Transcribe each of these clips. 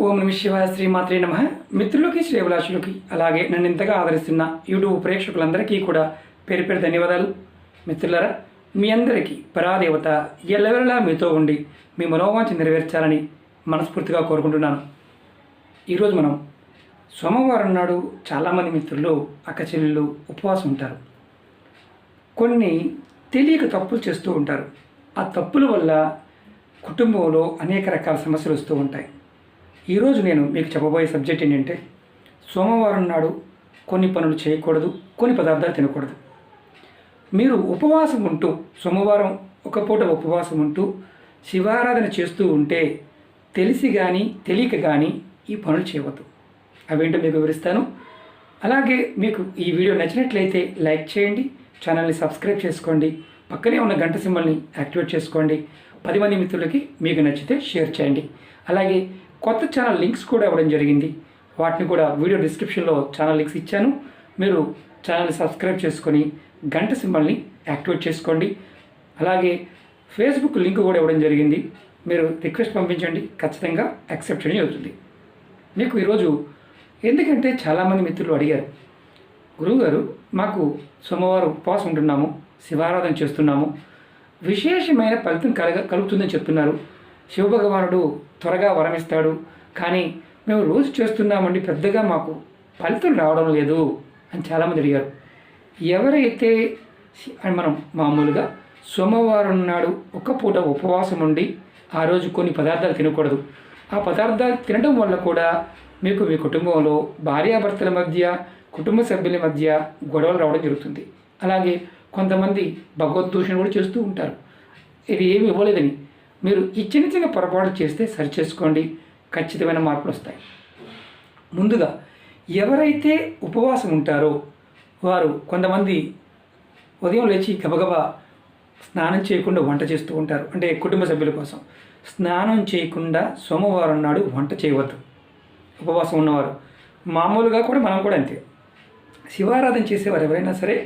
ఓం నమ శివాయ, శ్రీమాత్రే నమః. మిత్రులకి, శ్రేభిలాషులకి, అలాగే నన్ను ఇంతగా ఆదరిస్తున్న యూట్యూబ్ ప్రేక్షకులందరికీ కూడా పేరు పేరు ధన్యవాదాలు. మిత్రులారా, మీ అందరికీ పరాదేవత ఎల్లవెల్లలా మీతో ఉండి మీ మనోవాంఛ నెరవేర్చాలని మనస్ఫూర్తిగా కోరుకుంటున్నాను. ఈరోజు మనం సోమవారం నాడు చాలామంది మిత్రులు, అక్క చెల్లెళ్ళు ఉపవాసం ఉంటారు. కొన్ని తెలియక తప్పులు చేస్తూ ఉంటారు. ఆ తప్పుల వల్ల కుటుంబంలో అనేక రకాల సమస్యలు వస్తూ ఉంటాయి. ఈరోజు నేను మీకు చెప్పబోయే సబ్జెక్ట్ ఏంటంటే, సోమవారం నాడు కొన్ని పనులు చేయకూడదు, కొన్ని పదార్థాలు తినకూడదు. మీరు ఉపవాసం ఉంటూ, సోమవారం ఒక పూట ఉపవాసం ఉంటూ శివారాధన చేస్తూ ఉంటే తెలిసి కానీ తెలియక కానీ ఈ పనులు చేయవద్దు. అవేంటో మీకు వివరిస్తాను. అలాగే మీకు ఈ వీడియో నచ్చినట్లయితే లైక్ చేయండి, ఛానల్ని సబ్స్క్రైబ్ చేసుకోండి, పక్కనే ఉన్న గంట సింబల్ని యాక్టివేట్ చేసుకోండి. 10 మంది మిత్రులకి మీకు నచ్చితే షేర్ చేయండి. అలాగే కొత్త ఛానల్ లింక్స్ కూడా ఇవ్వడం జరిగింది. వాటిని కూడా వీడియో డిస్క్రిప్షన్లో ఛానల్ లింక్స్ ఇచ్చాను. మీరు ఛానల్ని సబ్స్క్రైబ్ చేసుకొని గంట సింబల్ని యాక్టివేట్ చేసుకోండి. అలాగే ఫేస్బుక్ లింక్ కూడా ఇవ్వడం జరిగింది. మీరు రిక్వెస్ట్ పంపించండి, ఖచ్చితంగా యాక్సెప్ట్ చేయడం జరుగుతుంది. మీకు ఈరోజు ఎందుకంటే చాలామంది మిత్రులు అడిగారు, గురువుగారు మాకు సోమవారం ఉపవాసం ఉంటున్నాము, శివారాధన చేస్తున్నాము, విశేషమైన ఫలితం కలుగుతుందని చెప్తున్నారు. శివభగవానుడు త్వరగా వరమిస్తాడు, కానీ మేము రోజు చేస్తున్నామండి, పెద్దగా మాకు ఫలితం రావడం లేదు అని చాలామంది అడిగారు. ఎవరైతే మనం మామూలుగా సోమవారం నాడు ఒక పూట ఉపవాసం ఉండి ఆ రోజు కొన్ని పదార్థాలు తినకూడదు. ఆ పదార్థాలు తినడం వల్ల కూడా మీకు మీ కుటుంబంలో భార్యాభర్తల మధ్య, కుటుంబ సభ్యుల మధ్య గొడవలు రావడం జరుగుతుంది. అలాగే కొంతమంది భగవద్దూషణ కూడా చేస్తూ ఉంటారు. ఇది ఏమి ఇవ్వలేదని మీరు ఈ చిన్న చిన్న పొరపాటు చేస్తే సరిచేసుకోండి, ఖచ్చితమైన మార్పులు వస్తాయి. ముందుగా ఎవరైతే ఉపవాసం ఉంటారో వారు కొంతమంది ఉదయం లేచి గబగబా స్నానం చేయకుండా వంట చేస్తూ ఉంటారు. అంటే కుటుంబ సభ్యుల కోసం స్నానం చేయకుండా సోమవారం నాడు వంట చేయవద్దు. ఉపవాసం ఉన్నవారు మామూలుగా కూడా మనం కూడా అంతే. శివారాధన చేసేవారు ఎవరైనా సరే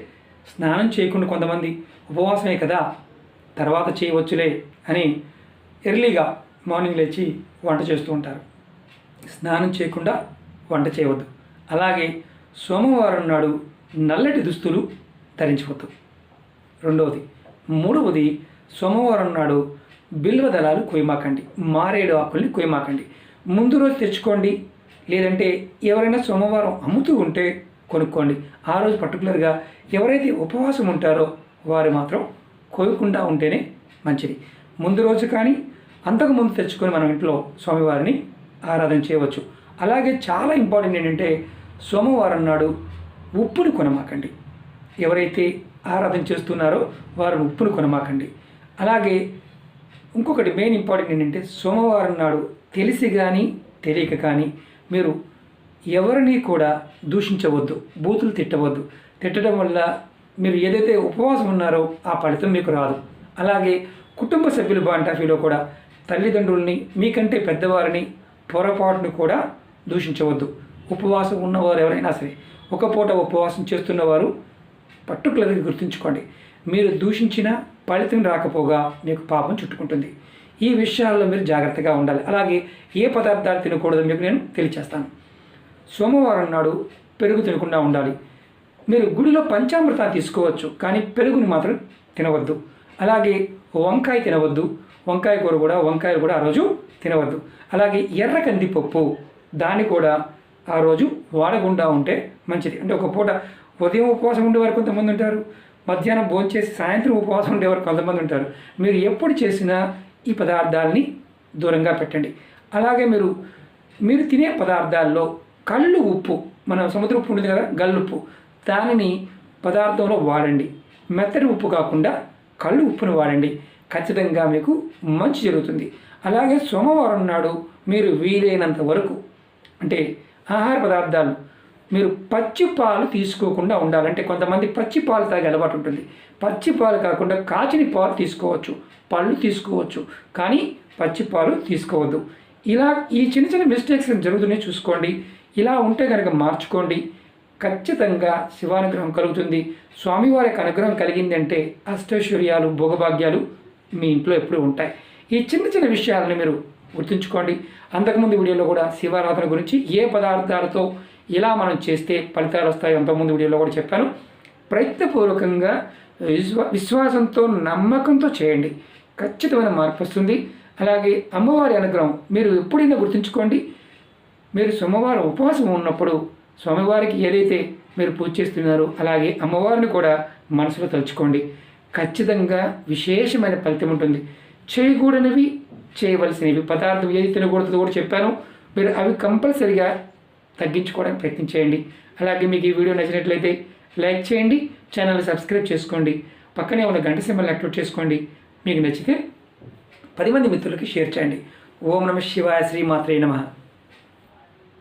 స్నానం చేయకుండా, కొంతమంది ఉపవాసమే కదా తర్వాత చేయవచ్చులే అని ఎర్లీగా మార్నింగ్ లేచి వంట చేస్తూ ఉంటారు. స్నానం చేయకుండా వంట చేయవద్దు. అలాగే సోమవారం నాడు నల్లటి దుస్తులు ధరించవద్దు. మూడవది సోమవారం నాడు బిల్వ దళాలు కొయ్యమాకండి, మారేడు ఆకుల్ని కొయ్యమాకండి. ముందు రోజు తెచ్చుకోండి, లేదంటే ఎవరైనా సోమవారం అమ్ముతూ ఉంటే కొనుక్కోండి. ఆ రోజు పర్టికులర్గా ఎవరైతే ఉపవాసం ఉంటారో వారు మాత్రం కోయకుండా ఉంటేనే మంచిది. ముందు రోజు కానీ అంతకుముందు తెచ్చుకొని మనం ఇంట్లో స్వామివారిని ఆరాధన చేయవచ్చు. అలాగే చాలా ఇంపార్టెంట్ ఏంటంటే, సోమవారం నాడు ఉప్పును కొనమాకండి. ఎవరైతే ఆరాధన చేస్తున్నారో వారు ఉప్పును కొనమాకండి. అలాగే ఇంకొకటి మెయిన్ ఇంపార్టెంట్ ఏంటంటే, సోమవారం నాడు తెలిసి కానీ తెలియక కానీ మీరు ఎవరిని కూడా దూషించవద్దు, బూతులు తిట్టవద్దు. తిట్టడం వల్ల మీరు ఏదైతే ఉపవాసం ఉన్నారో ఆ ఫలితం మీకు రాదు. అలాగే కుటుంబ సభ్యులు బాంటాఫీలో కూడా తల్లిదండ్రుల్ని, మీకంటే పెద్దవారిని పొరపాటును కూడా దూషించవద్దు. ఉపవాసం ఉన్నవారు ఎవరైనా సరే, ఒక పూట ఉపవాసం చేస్తున్నవారు పర్టికులర్గా గుర్తుంచుకోండి, మీరు దూషించిన ఫలితం రాకపోగా మీకు పాపం చుట్టుకుంటుంది. ఈ విషయాల్లో మీరు జాగ్రత్తగా ఉండాలి. అలాగే ఏ పదార్థాలు తినకూడదో మీకు నేను తెలియచేస్తాను. సోమవారం నాడు పెరుగు తినకుండా ఉండాలి. మీరు గుడిలో పంచామృతాలు తీసుకోవచ్చు, కానీ పెరుగుని మాత్రం తినవద్దు. అలాగే వంకాయ తినవద్దు, వంకాయలు కూడా ఆ రోజు తినవద్దు. అలాగే ఎర్ర కందిపప్పు, దాన్ని కూడా ఆ రోజు వాడకుండా ఉంటే మంచిది. అంటే ఒక పూట ఉదయం ఉపవాసం ఉండేవారు కొంతమంది ఉంటారు, మధ్యాహ్నం భోంచేసి సాయంత్రం ఉపవాసం ఉండేవారు కొంతమంది ఉంటారు. మీరు ఎప్పుడు చేసినా ఈ పదార్థాలని దూరంగా పెట్టండి. అలాగే మీరు తినే పదార్థాల్లో కళ్ళు ఉప్పు, మన సముద్ర ఉప్పు ఉంటుంది కదా, గల్లుప్పు, దానిని పదార్థంలో వాడండి. మెత్తటి ఉప్పు కాకుండా కళ్ళు ఉప్పును వాడండి. ఖచ్చితంగా మీకు మంచి జరుగుతుంది. అలాగే సోమవారం నాడు మీరు వీలైనంత వరకు, అంటే ఆహార పదార్థాలు, మీరు పచ్చి పాలు తీసుకోకుండా ఉండాలంటే కొంతమంది పచ్చి పాలు తాగే అలవాటు ఉంటుంది. పచ్చి పాలు కాకుండా కాచిన పాలు తీసుకోవచ్చు, పళ్ళు తీసుకోవచ్చు, కానీ పచ్చి పాలు తీసుకోవద్దు. ఇలా ఈ చిన్న చిన్న మిస్టేక్స్ జరుగుతున్నాయి, చూసుకోండి. ఇలా ఉంటే కనుక మార్చుకోండి, ఖచ్చితంగా శివానుగ్రహం కలుగుతుంది. స్వామివారి యొక్క అనుగ్రహం కలిగిందంటే అష్టైశ్వర్యాలు, భోగభాగ్యాలు మీ ఇంట్లో ఎప్పుడూ ఉంటాయి. ఈ చిన్న చిన్న విషయాలను మీరు గుర్తుంచుకోండి. అంతకుముందు వీడియోలో కూడా శివారాధన గురించి ఏ పదార్థాలతో ఇలా మనం చేస్తే ఫలితాలు వస్తాయో అంతకుముందు వీడియోలో కూడా చెప్పాను. ప్రయత్నపూర్వకంగా విశ్వాసంతో నమ్మకంతో చేయండి, ఖచ్చితమైన మార్పు వస్తుంది. అలాగే అమ్మవారి అనుగ్రహం మీరు ఎప్పుడైనా గుర్తుంచుకోండి. మీరు సోమవారం ఉపవాసం ఉన్నప్పుడు స్వామివారికి ఏదైతే మీరు పూజ చేస్తున్నారో అలాగే అమ్మవారిని కూడా మనసులో తలుచుకోండి. ఖచ్చితంగా విశేషమైన ఫలితం ఉంటుంది. చేయకూడనివి చేయవలసినవి పదార్థం ఏది తినకూడదో కూడా చెప్పాను. మీరు అవి కంపల్సరిగా తగ్గించుకోవడానికి ప్రయత్నించేయండి. అలాగే మీకు ఈ వీడియో నచ్చినట్లయితే లైక్ చేయండి, ఛానల్ని సబ్స్క్రైబ్ చేసుకోండి, పక్కనే ఉన్న గంట సింబల్ని యాక్టివేట్ చేసుకోండి. మీకు నచ్చితే 10 మంది మిత్రులకి షేర్ చేయండి. ఓం నమః శివాయ, శ్రీమాత్రే నమః.